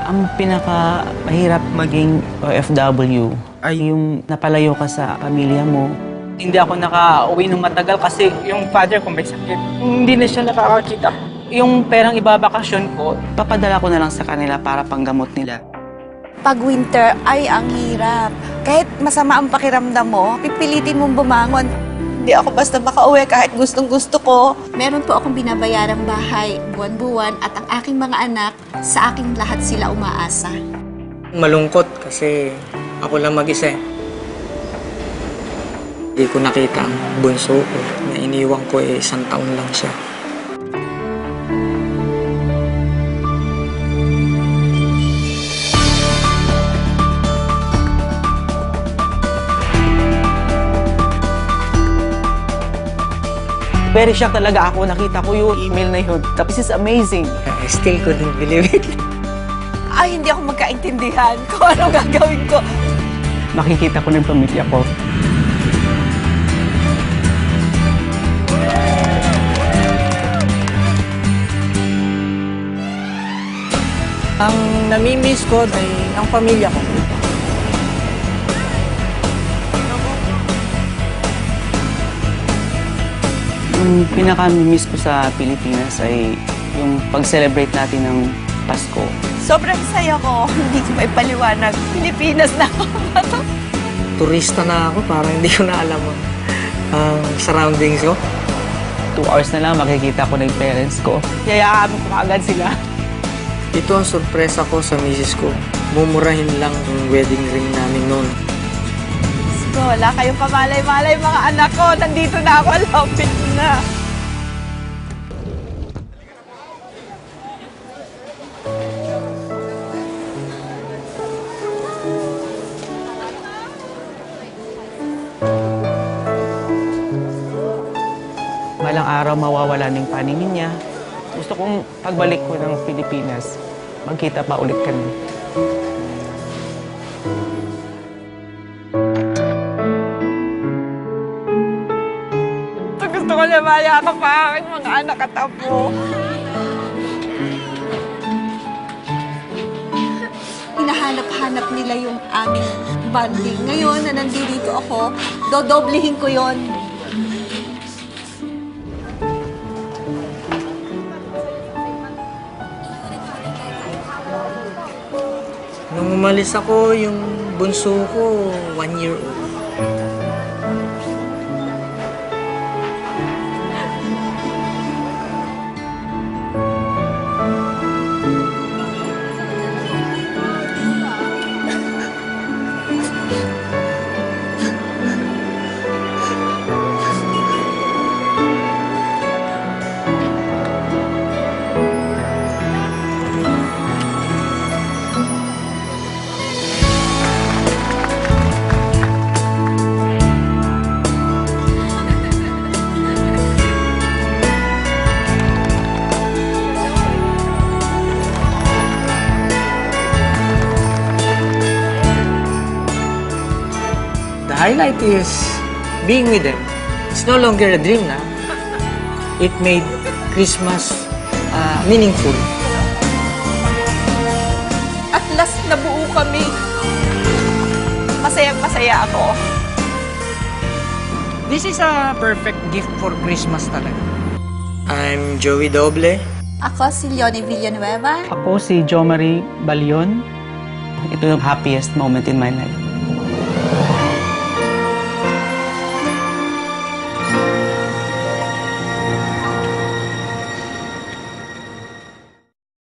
Ang pinaka-mahirap maging OFW ay yung napalayo ka sa pamilya mo. Hindi ako nakauwi ng matagal kasi yung father ko may sakit. Hindi na siya nakakakita. Yung perang ibabakasyon ko, Papadala ko na lang sa kanila para panggamot nila. Pag winter ay ang hirap. Kahit masama ang pakiramdam mo, pipilitin mong bumangon. Hindi ako basta makauwi kahit gustong-gusto ko. Meron po akong binabayarang bahay buwan-buwan at ang aking mga anak, sa aking lahat sila umaasa. Malungkot kasi ako lang mag-isa. Hindi ko nakita ang bunso ko na iniwan ko 1 taon lang siya. Very shocked talaga ako. Nakita ko yung email na yun. This is amazing. I still couldn't believe it. Ay, hindi ako magkaintindihan kung ano gagawin ko. Makikita ko ng pamilya ko. ang namimiss ko ay ang pamilya ko. Yung pinaka-miss ko sa Pilipinas ay yung pag-celebrate natin ng Pasko. Sobrang saya ko. Hindi ko may paliwanag. Pilipinas na ako. Turista na ako, parang hindi ko na alam ang surroundings ko. 2 hours na lang makikita ko ng parents ko. Yayakapin ko agad sila. Ito ang sorpresa ko sa misis ko. Mumurahin lang yung wedding ring namin noon. So, wala kayong kamalay-malay mga anak ko. Nandito na ako. Lapit na. Malang araw mawawala ng paningin niya. Gusto kong pagbalik ko ng Pilipinas, magkita pa ulit kami. Gusto ko na mayakap pa aking mga anak at apo. Hinahanap-hanap nila yung aming bonding. Ngayon na nandito ako, dodoblihin ko yon. Nung umalis ako, yung bunso ko, 1 year old. The highlight is being with them. It's no longer a dream na. It made Christmas meaningful. At last nabuo kami. Masayang-masaya ako. This is a perfect gift for Christmas talaga. I'm Joey Doble. Ako si Leonie Villanueva. Ako si Jo Marie Balion. Ito yung happiest moment in my life.